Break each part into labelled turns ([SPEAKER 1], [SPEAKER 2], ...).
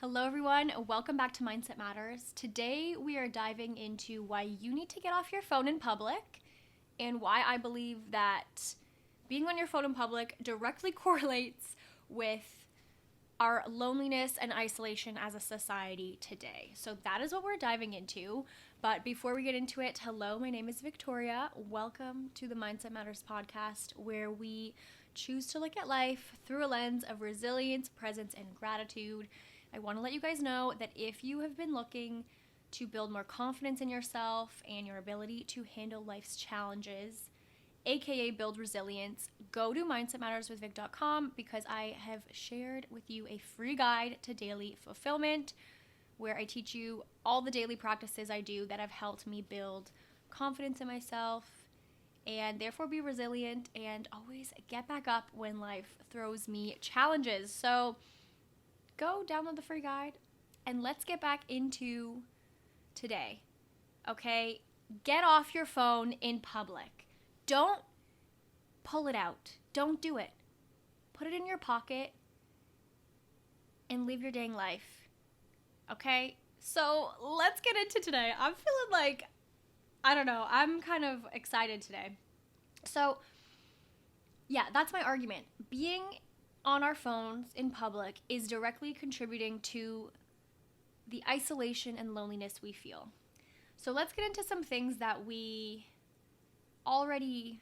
[SPEAKER 1] Hello, everyone. Welcome back to Mindset Matters. Today, we are diving into why you need to get off your phone in public and why I believe that being on your phone in public directly correlates with our loneliness and isolation as a society today. So, that is what we're diving into. But before we get into it, hello, my name is Victoria. Welcome to the Mindset Matters podcast, where we choose to look at life through a lens of resilience, presence, and gratitude. I want to let you guys know that if you have been looking to build more confidence in yourself and your ability to handle life's challenges, aka build resilience, go to mindsetmatterswithvic.com because I have shared with you a free guide to daily fulfillment where I teach you all the daily practices I do that have helped me build confidence in myself and therefore be resilient and always get back up when life throws me challenges. So go download the free guide and let's get back into today. Okay? Get off your phone in public. Don't pull it out. Don't do it. Put it in your pocket and live your dang life. Okay? So let's get into today. I'm feeling like, I don't know, I'm kind of excited today. So, yeah, that's my argument. Being on our phones in public is directly contributing to the isolation and loneliness we feel. So let's get into some things that we already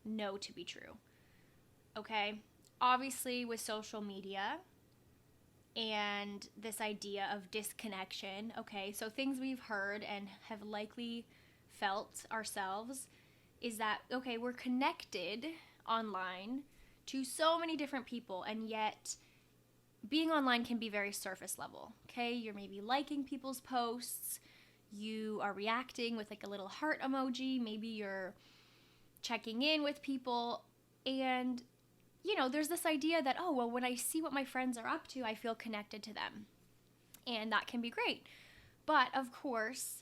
[SPEAKER 1] know to be true. Okay? Obviously, with social media and this idea of disconnection, okay, so things we've heard and have likely felt ourselves is that, okay, we're connected online to so many different people, and yet being online can be very surface level, okay? You're maybe liking people's posts, you are reacting with like a little heart emoji, maybe you're checking in with people, and, you know, there's this idea that, oh, well, when I see what my friends are up to, I feel connected to them, and that can be great. But, of course,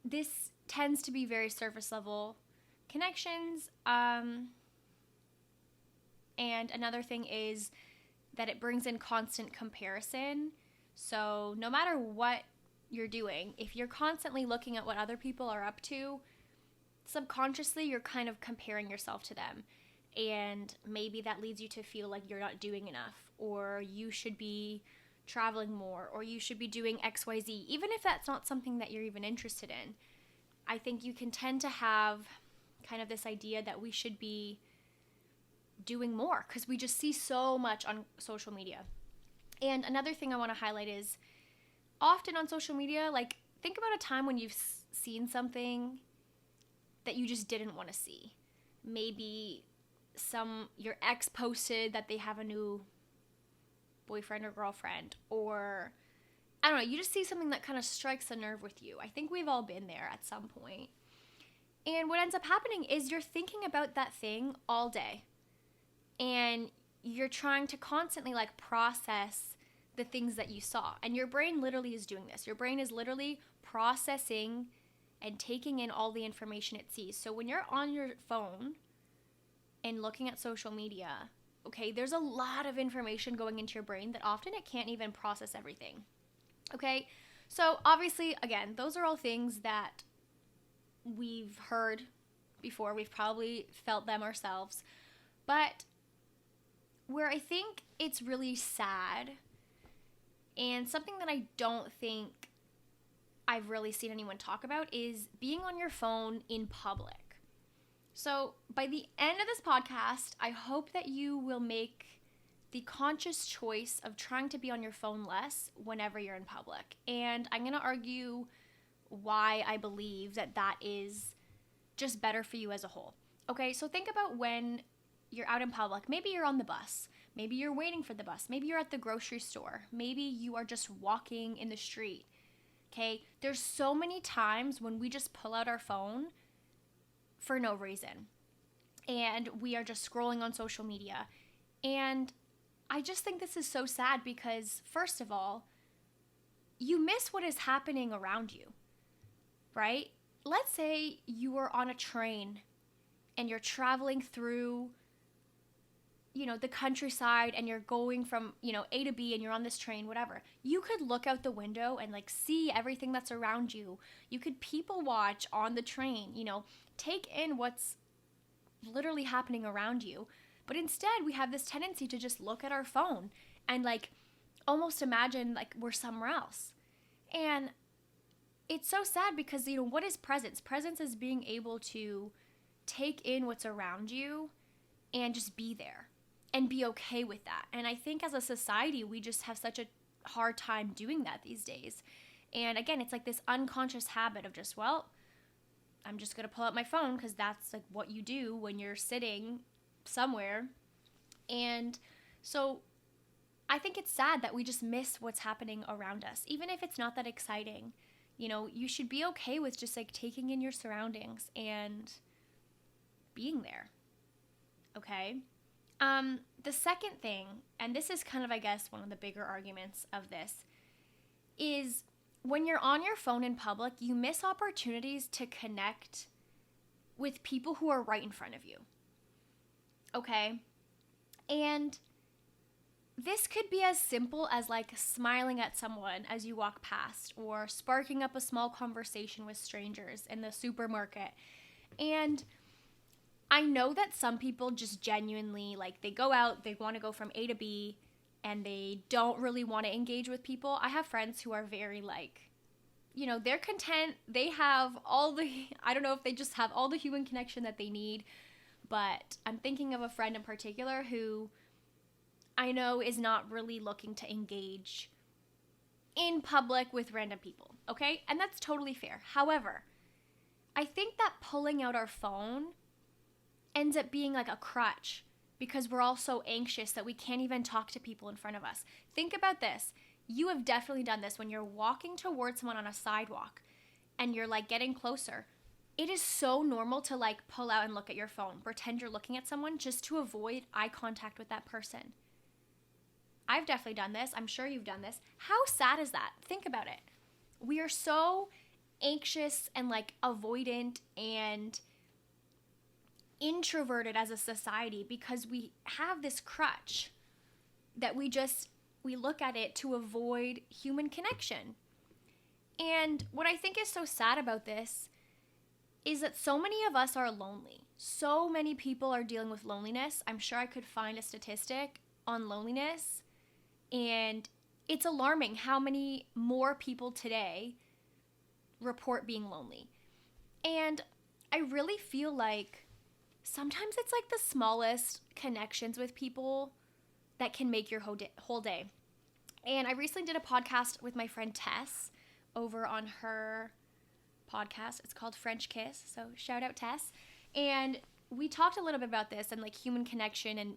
[SPEAKER 1] this tends to be very surface level connections, and another thing is that it brings in constant comparison. So no matter what you're doing, if you're constantly looking at what other people are up to, subconsciously you're kind of comparing yourself to them. And maybe that leads you to feel like you're not doing enough, or you should be traveling more, or you should be doing XYZ, even if that's not something that you're even interested in. I think you can tend to have kind of this idea that we should be doing more because we just see so much on social media. And another thing I want to highlight is often on social media, like, think about a time when you've seen something that you just didn't want to see. Maybe your ex posted that they have a new boyfriend or girlfriend, or I don't know, you just see something that kind of strikes a nerve with you. I think we've all been there at some point. And what ends up happening is you're thinking about that thing all day. And you're trying to constantly like process the things that you saw. And your brain literally is doing this. Your brain is literally processing and taking in all the information it sees. So when you're on your phone and looking at social media, okay, there's a lot of information going into your brain that often it can't even process everything. Okay, so obviously, again, those are all things that we've heard before. We've probably felt them ourselves. But where I think it's really sad, and something that I don't think I've really seen anyone talk about, is being on your phone in public. So by the end of this podcast, I hope that you will make the conscious choice of trying to be on your phone less whenever you're in public. And I'm going to argue why I believe that that is just better for you as a whole. Okay, so think about when you're out in public. Maybe you're on the bus. Maybe you're waiting for the bus. Maybe you're at the grocery store. Maybe you are just walking in the street. Okay? There's so many times when we just pull out our phone for no reason. And we are just scrolling on social media. And I just think this is so sad because, first of all, you miss what is happening around you, right? Let's say you are on a train and you're traveling through the countryside and you're going from, A to B and you're on this train, whatever, you could look out the window and like see everything that's around you. You could people watch on the train, take in what's literally happening around you. But instead, we have this tendency to just look at our phone and like almost imagine like we're somewhere else. And it's so sad because, what is presence? Presence is being able to take in what's around you and just be there and be okay with that. And I think as a society, we just have such a hard time doing that these days. And again, it's like this unconscious habit of just, well, I'm just going to pull out my phone because that's like what you do when you're sitting somewhere. And so I think it's sad that we just miss what's happening around us, even if it's not that exciting. You should be okay with just like taking in your surroundings and being there. Okay? The second thing, and this is kind of, I guess, one of the bigger arguments of this, is when you're on your phone in public, you miss opportunities to connect with people who are right in front of you. Okay? And this could be as simple as like smiling at someone as you walk past, or sparking up a small conversation with strangers in the supermarket. And I know that some people just genuinely, like, they go out, they want to go from A to B, and they don't really want to engage with people. I have friends who are very like, they're content. They have I don't know if they just have all the human connection that they need, but I'm thinking of a friend in particular who I know is not really looking to engage in public with random people, okay? And that's totally fair. However, I think that pulling out our phone ends up being like a crutch because we're all so anxious that we can't even talk to people in front of us. Think about this. You have definitely done this when you're walking towards someone on a sidewalk and you're like getting closer. It is so normal to like pull out and look at your phone, pretend you're looking at someone just to avoid eye contact with that person. I've definitely done this. I'm sure you've done this. How sad is that? Think about it. We are so anxious and like avoidant and introverted as a society because we have this crutch that we look at it to avoid human connection. And what I think is so sad about this is that so many of us are lonely. So many people are dealing with loneliness. I'm sure I could find a statistic on loneliness, and it's alarming how many more people today report being lonely. And I really feel like sometimes it's like the smallest connections with people that can make your whole day. And I recently did a podcast with my friend Tess over on her podcast. It's called French Kiss. So shout out Tess. And we talked a little bit about this and like human connection and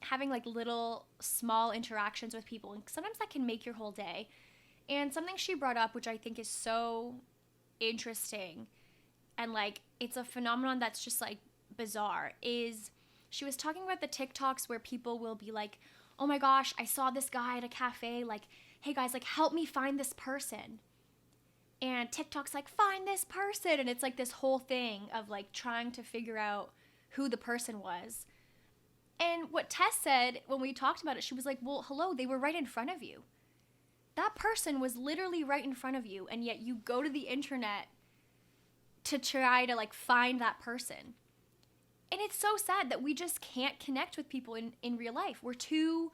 [SPEAKER 1] having like little small interactions with people. And sometimes that can make your whole day. And something she brought up, which I think is so interesting and like it's a phenomenon that's just like bizarre, is she was talking about the TikToks where people will be like, oh my gosh, I saw this guy at a cafe, like, hey guys, like help me find this person. And TikTok's like, find this person. And it's like this whole thing of like trying to figure out who the person was. And what Tess said when we talked about it, she was like, well, hello, they were right in front of you. That person was literally right in front of you. And yet you go to the internet to try to like find that person. And it's so sad that we just can't connect with people in real life. We're too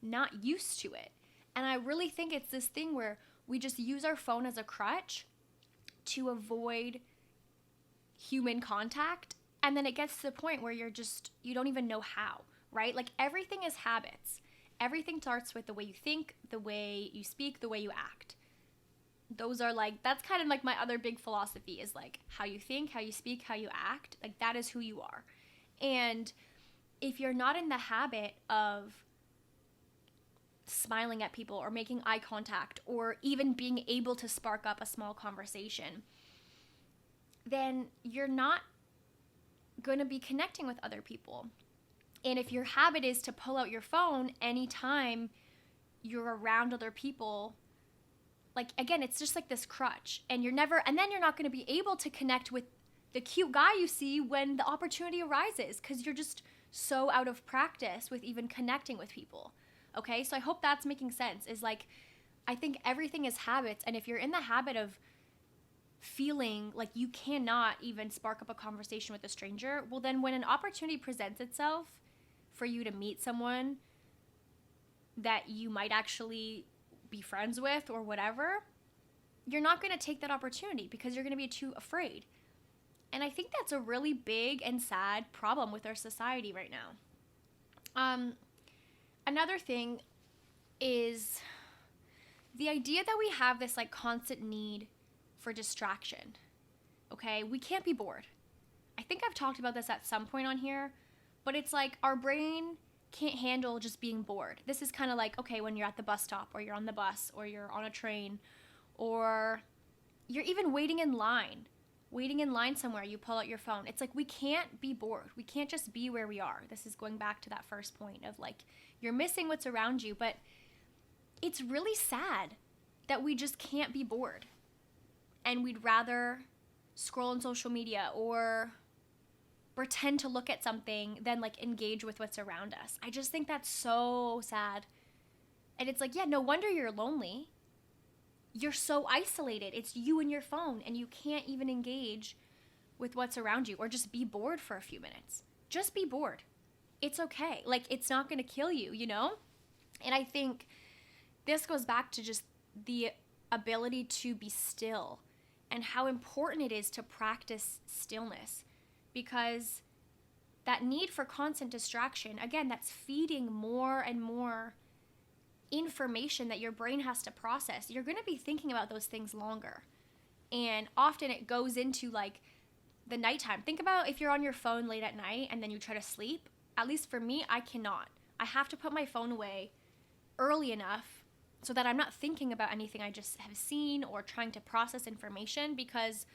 [SPEAKER 1] not used to it. And I really think it's this thing where we just use our phone as a crutch to avoid human contact. And then it gets to the point where you don't even know how, right? Like everything is habits. Everything starts with the way you think, the way you speak, the way you act. Those are like, that's kind of like my other big philosophy is like how you think, how you speak, how you act. Like that is who you are. And if you're not in the habit of smiling at people or making eye contact or even being able to spark up a small conversation, then you're not going to be connecting with other people. And if your habit is to pull out your phone anytime you're around other people, like, again, it's just like this crutch. And then you're not going to be able to connect with the cute guy you see when the opportunity arises because you're just so out of practice with even connecting with people. Okay, so I hope that's making sense. Is like, I think everything is habits, and if you're in the habit of feeling like you cannot even spark up a conversation with a stranger, well, then when an opportunity presents itself for you to meet someone that you might actually be friends with or whatever, you're not going to take that opportunity because you're going to be too afraid. And I think that's a really big and sad problem with our society right now. Another thing is the idea that we have this like constant need for distraction. Okay, we can't be bored. I think I've talked about this at some point on here, but it's like our brain can't handle just being bored. This is kind of like, okay, when you're at the bus stop or you're on the bus or you're on a train or you're even waiting in line somewhere, you pull out your phone. It's like we can't be bored. We can't just be where we are. This is going back to that first point of like you're missing what's around you, but it's really sad that we just can't be bored. And we'd rather scroll on social media or pretend to look at something than like engage with what's around us. I just think that's so sad. And it's like, yeah, no wonder you're lonely. You're so isolated. It's you and your phone, and you can't even engage with what's around you or just be bored for a few minutes. Just be bored. It's okay. Like, it's not going to kill you, you know? And I think this goes back to just the ability to be still and how important it is to practice stillness, because that need for constant distraction, again, that's feeding more and more information that your brain has to process. You're going to be thinking about those things longer. And often it goes into like the nighttime. Think about if you're on your phone late at night and then you try to sleep. At least for me, I cannot. I have to put my phone away early enough so that I'm not thinking about anything I just have seen or trying to process information, because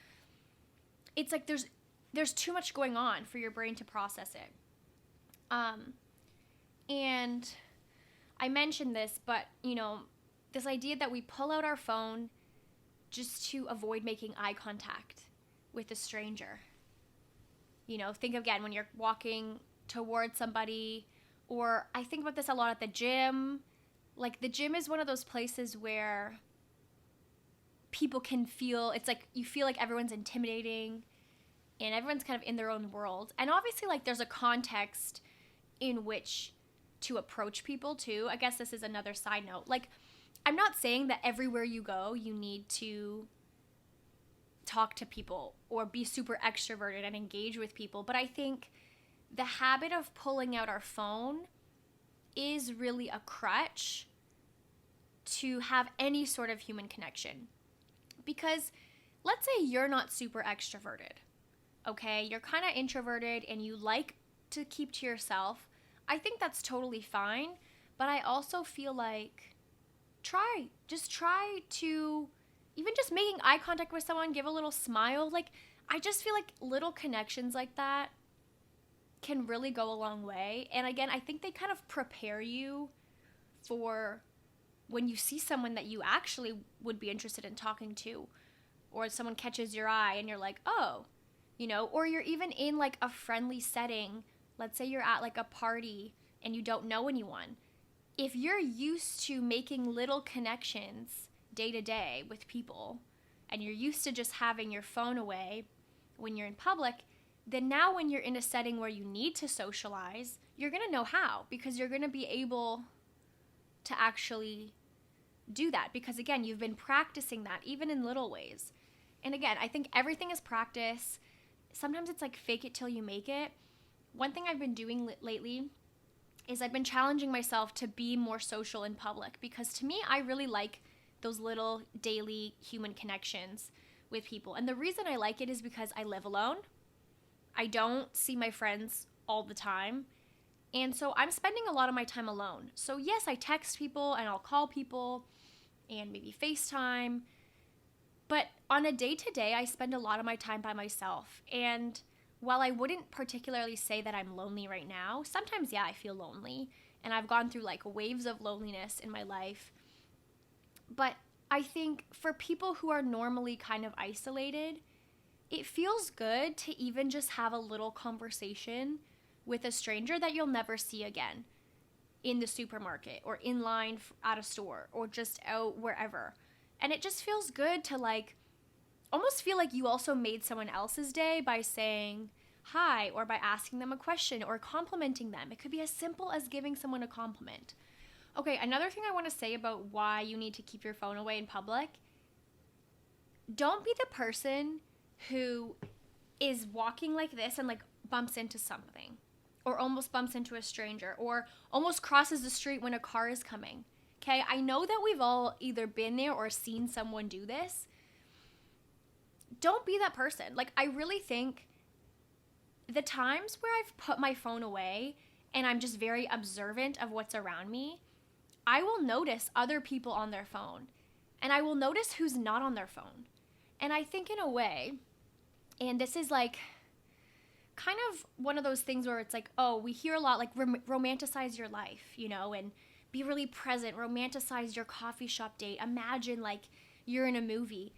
[SPEAKER 1] it's like there's too much going on for your brain to process it. And I mentioned this, but, you know, this idea that we pull out our phone just to avoid making eye contact with a stranger. You know, think again when you're walking towards somebody, or I think about this a lot at the gym. Like, the gym is one of those places where people can feel, it's like you feel like everyone's intimidating and everyone's kind of in their own world. And obviously, like, there's a context in which to approach people too. I guess this is another side note. Like, I'm not saying that everywhere you go, you need to talk to people or be super extroverted and engage with people. But I think the habit of pulling out our phone is really a crutch to have any sort of human connection. Because let's say you're not super extroverted, okay? You're kind of introverted and you like to keep to yourself. I think that's totally fine, but I also feel like try to, even just making eye contact with someone, give a little smile. Like, I just feel like little connections like that can really go a long way. And again, I think they kind of prepare you for when you see someone that you actually would be interested in talking to, or someone catches your eye and you're like, oh, you know, or you're even in like a friendly setting. Let's say you're at like a party and you don't know anyone. If you're used to making little connections day to day with people, and you're used to just having your phone away when you're in public, then now when you're in a setting where you need to socialize, you're going to know how, because you're going to be able to actually do that, because again, you've been practicing that even in little ways. And again, I think everything is practice. Sometimes it's like fake it till you make it. One thing I've been doing lately is I've been challenging myself to be more social in public, because to me, I really like those little daily human connections with people. And the reason I like it is because I live alone. I don't see my friends all the time. And so I'm spending a lot of my time alone. So yes, I text people and I'll call people and maybe FaceTime. But on a day-to-day, I spend a lot of my time by myself. And while I wouldn't particularly say that I'm lonely right now, sometimes, yeah, I feel lonely. And I've gone through like waves of loneliness in my life. But I think for people who are normally kind of isolated, it feels good to even just have a little conversation with a stranger that you'll never see again in the supermarket or in line at a store or just out wherever. And it just feels good to like almost feel like you also made someone else's day by saying hi or by asking them a question or complimenting them. It could be as simple as giving someone a compliment. Okay, another thing I want to say about why you need to keep your phone away in public. Don't be the person who is walking like this and like bumps into something or almost bumps into a stranger or almost crosses the street when a car is coming. Okay, I know that we've all either been there or seen someone do this. Don't be that person. Like, I really think the times where I've put my phone away and I'm just very observant of what's around me, I will notice other people on their phone and I will notice who's not on their phone. And I think in a way, and this is like kind of one of those things where it's like, oh, we hear a lot like romanticize your life, you know, and be really present, romanticize your coffee shop date. Imagine like you're in a movie.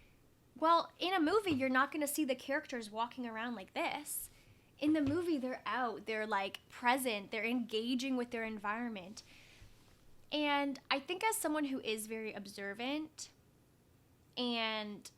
[SPEAKER 1] Well, in a movie, you're not going to see the characters walking around like this. In the movie, they're out, they're like present, they're engaging with their environment. And I think as someone who is very observant and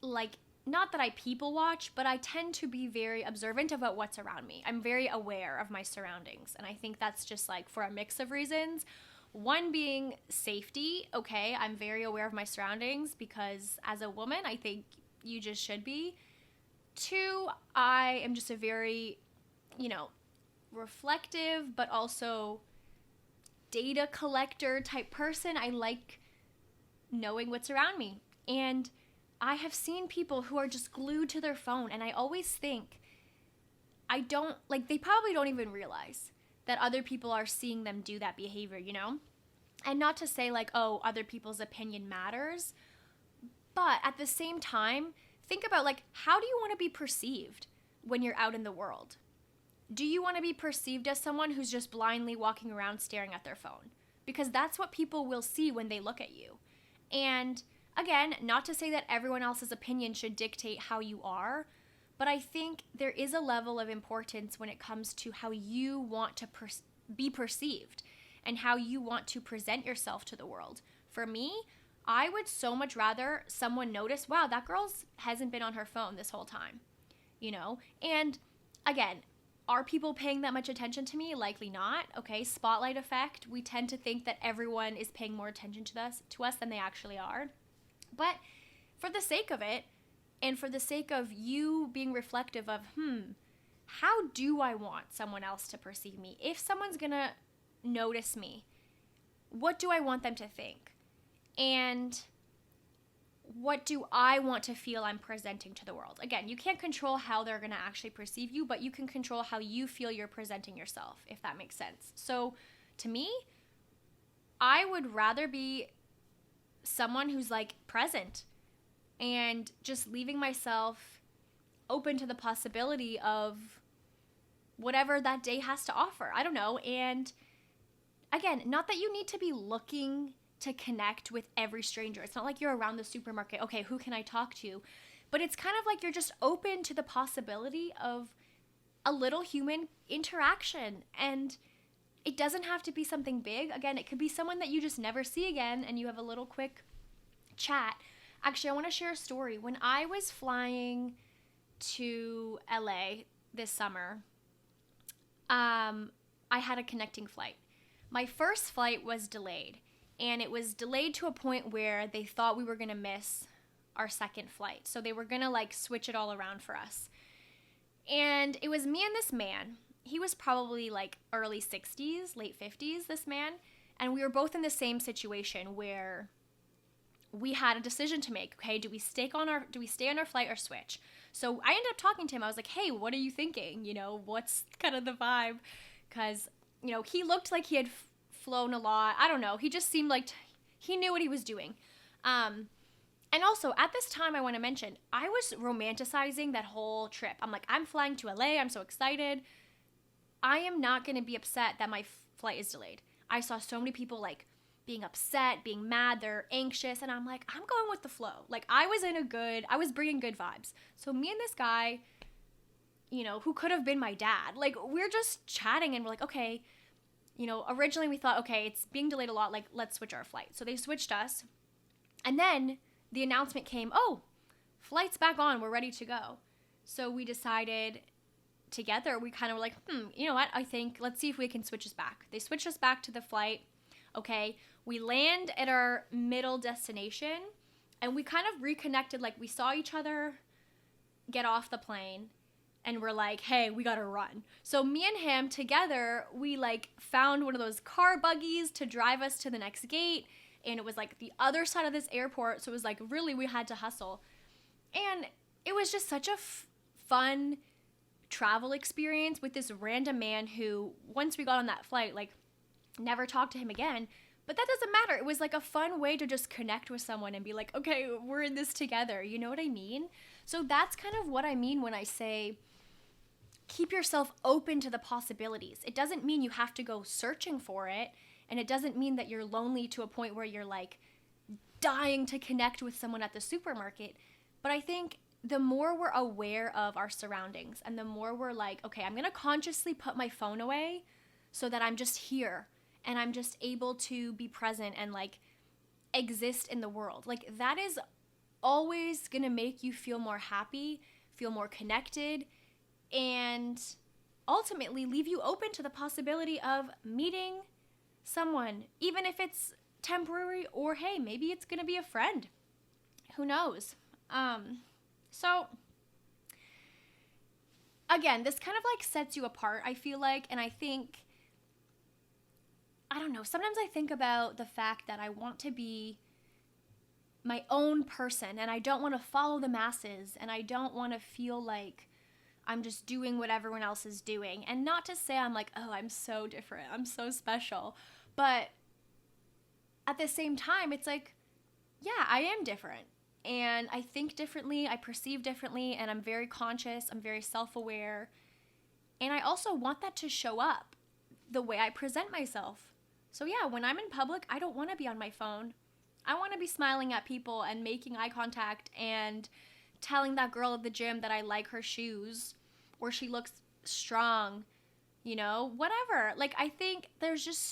[SPEAKER 1] like, not that I people watch, but I tend to be very observant about what's around me. I'm very aware of my surroundings. And I think that's just like for a mix of reasons. One being safety. Okay, I'm very aware of my surroundings because as a woman, I think you just should be. Two, I am just a very, you know, reflective, but also data collector type person. I like knowing what's around me. And I have seen people who are just glued to their phone, and I always think, they probably don't even realize that other people are seeing them do that behavior, you know? And not to say like, oh, other people's opinion matters, but at the same time, think about like, how do you want to be perceived when you're out in the world? Do you want to be perceived as someone who's just blindly walking around staring at their phone? Because that's what people will see when they look at you. And again, not to say that everyone else's opinion should dictate how you are, but I think there is a level of importance when it comes to how you want to be perceived and how you want to present yourself to the world. For me, I would so much rather someone notice, wow, that girl hasn't been on her phone this whole time, you know? And again, are people paying that much attention to me? Likely not. Okay, spotlight effect. We tend to think that everyone is paying more attention to us than they actually are. But for the sake of it, and for the sake of you being reflective of, how do I want someone else to perceive me? If someone's gonna notice me, what do I want them to think? And what do I want to feel I'm presenting to the world? Again, you can't control how they're gonna actually perceive you, but you can control how you feel you're presenting yourself, if that makes sense. So to me, I would rather be someone who's like present and just leaving myself open to the possibility of whatever that day has to offer. I don't know. And again, not that you need to be looking to connect with every stranger. It's not like you're around the supermarket. Okay, who can I talk to? But it's kind of like you're just open to the possibility of a little human interaction. And it doesn't have to be something big. Again, it could be someone that you just never see again and you have a little quick chat. Actually, I want to share a story. When I was flying to LA this summer, I had a connecting flight. My first flight was delayed, and it was delayed to a point where they thought we were going to miss our second flight. So they were going to like switch it all around for us. And it was me and this man. He was probably like early 60s, late 50s, this man. And we were both in the same situation where we had a decision to make. Okay, do we stay on our flight or switch? So I ended up talking to him. I was like, hey, what are you thinking? You know, what's kind of the vibe? Because, you know, he looked like he had flown a lot. I don't know. He just seemed like he knew what he was doing. And also, at this time, I want to mention, I was romanticizing that whole trip. I'm like, I'm flying to LA. I'm so excited. I am not going to be upset that my flight is delayed. I saw so many people like being upset, being mad, they're anxious, and I'm like, I'm going with the flow. Like, I was bringing good vibes. So me and this guy, who could have been my dad. Like, we're just chatting and we're like, okay, originally we thought, okay, it's being delayed a lot. Like, let's switch our flight. So they switched us. And then the announcement came, oh, flight's back on. We're ready to go. So we decided together, we kind of were like, you know what? I think let's see if we can switch us back. They switched us back to the flight. Okay. We land at our middle destination and we kind of reconnected. Like, we saw each other get off the plane and we're like, hey, we gotta run. So me and him together, we like found one of those car buggies to drive us to the next gate. And it was like the other side of this airport. So it was like, really, we had to hustle. And it was just such a fun travel experience with this random man who, once we got on that flight, like, never talked to him again. But that doesn't matter. It was like a fun way to just connect with someone and be like, okay, we're in this together. You know what I mean? So that's kind of what I mean when I say keep yourself open to the possibilities. It doesn't mean you have to go searching for it. And it doesn't mean that you're lonely to a point where you're like dying to connect with someone at the supermarket. But I think the more we're aware of our surroundings and the more we're like, okay, I'm going to consciously put my phone away so that I'm just here and I'm just able to be present and like exist in the world. Like, that is always going to make you feel more happy, feel more connected, and ultimately leave you open to the possibility of meeting someone, even if it's temporary, or hey, maybe it's going to be a friend. Who knows? So again, this kind of like sets you apart, I feel like, and I think, I don't know, sometimes I think about the fact that I want to be my own person and I don't want to follow the masses and I don't want to feel like I'm just doing what everyone else is doing. And not to say I'm like, oh, I'm so different, I'm so special. But at the same time, it's like, yeah, I am different. And I think differently, I perceive differently, and I'm very conscious, I'm very self-aware. And I also want that to show up the way I present myself. So yeah, when I'm in public, I don't want to be on my phone. I want to be smiling at people and making eye contact and telling that girl at the gym that I like her shoes or she looks strong, whatever. Like, I think there's just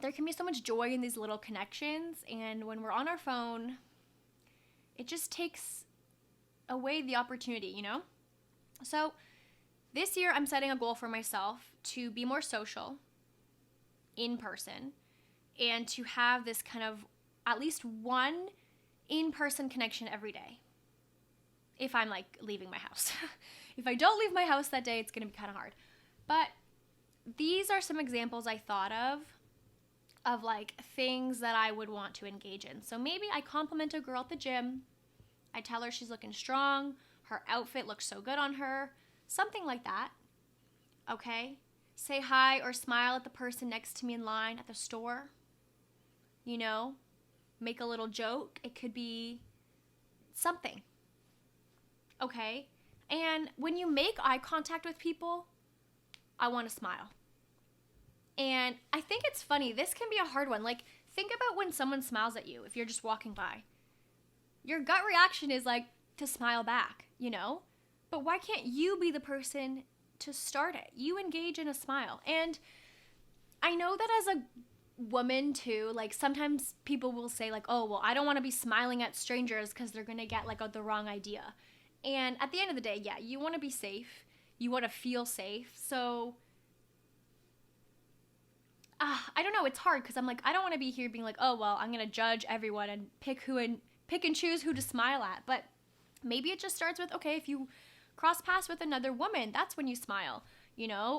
[SPEAKER 1] there can be so much joy in these little connections, and when we're on our phone, it just takes away the opportunity, So this year, I'm setting a goal for myself to be more social in person and to have this kind of at least one in-person connection every day if I'm like leaving my house. If I don't leave my house that day, it's going to be kind of hard. But these are some examples I thought of like things that I would want to engage in. So maybe I compliment a girl at the gym. I tell her she's looking strong. Her outfit looks so good on her. Something like that. Okay? Say hi or smile at the person next to me in line at the store. Make a little joke. It could be something. Okay? And when you make eye contact with people, I want to smile. And I think it's funny. This can be a hard one. Like, think about when someone smiles at you if you're just walking by. Your gut reaction is like to smile back, But why can't you be the person to start it? You engage in a smile. And I know that as a woman too, like sometimes people will say like, oh, well, I don't want to be smiling at strangers because they're going to get like the wrong idea. And at the end of the day, yeah, you want to be safe. You want to feel safe. So I don't know. It's hard because I'm like, I don't want to be here being like, oh, well, I'm going to judge everyone and pick and choose who to smile at. But maybe it just starts with, okay, if you cross paths with another woman, that's when you smile,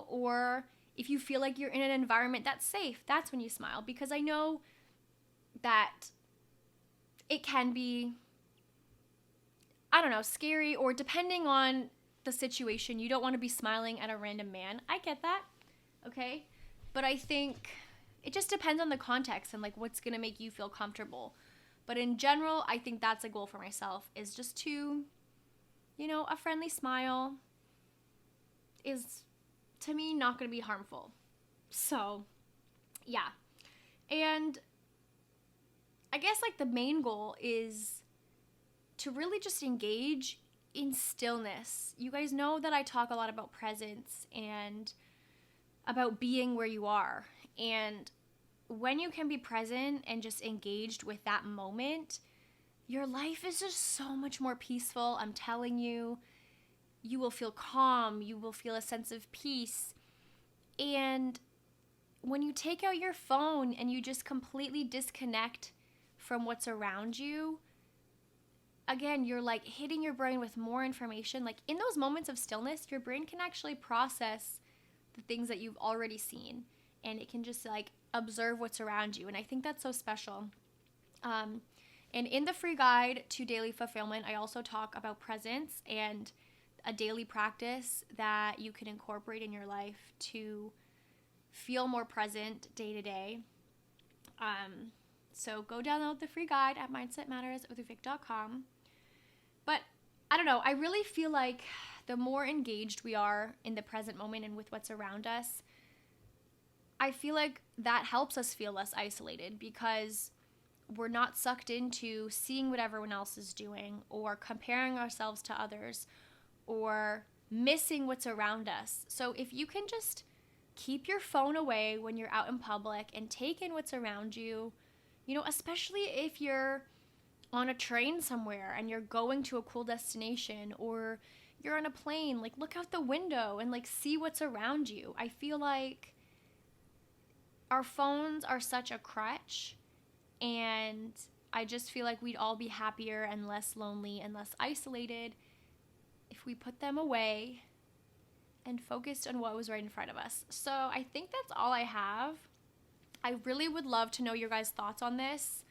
[SPEAKER 1] or if you feel like you're in an environment that's safe, that's when you smile. Because I know that it can be, I don't know, scary, or depending on the situation, you don't want to be smiling at a random man. I get that. Okay. But I think it just depends on the context and like what's going to make you feel comfortable. But in general, I think that's a goal for myself, is just to, a friendly smile is, to me, not going to be harmful. So, yeah. And I guess like the main goal is to really just engage in stillness. You guys know that I talk a lot about presence and about being where you are. And when you can be present and just engaged with that moment, your life is just so much more peaceful. I'm telling you, you will feel calm. You will feel a sense of peace. And when you take out your phone and you just completely disconnect from what's around you, again, you're like hitting your brain with more information. Like in those moments of stillness, your brain can actually process the things that you've already seen, and it can just like observe what's around you. And I think that's so special. And in the free guide to daily fulfillment, I also talk about presence and a daily practice that you can incorporate in your life to feel more present day to day. So go download the free guide at mindsetmatterswithvic.com. But I don't know, I really feel like the more engaged we are in the present moment and with what's around us, I feel like that helps us feel less isolated, because we're not sucked into seeing what everyone else is doing or comparing ourselves to others or missing what's around us. So if you can just keep your phone away when you're out in public and take in what's around you, you know, especially if you're on a train somewhere and you're going to a cool destination, or you're on a plane, like look out the window and like see what's around you. I feel like our phones are such a crutch, and I just feel like we'd all be happier and less lonely and less isolated if we put them away and focused on what was right in front of us. So I think that's all I have. I really would love to know your guys' thoughts on this,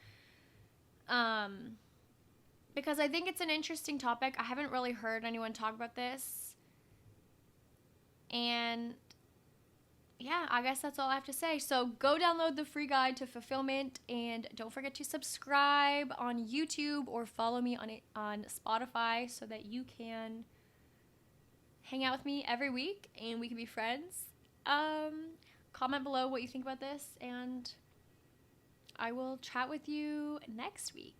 [SPEAKER 1] because I think it's an interesting topic. I haven't really heard anyone talk about this. And yeah, I guess that's all I have to say. So go download the free guide to fulfillment, and don't forget to subscribe on YouTube or follow me on Spotify so that you can hang out with me every week and we can be friends. Comment below what you think about this, and I will chat with you next week.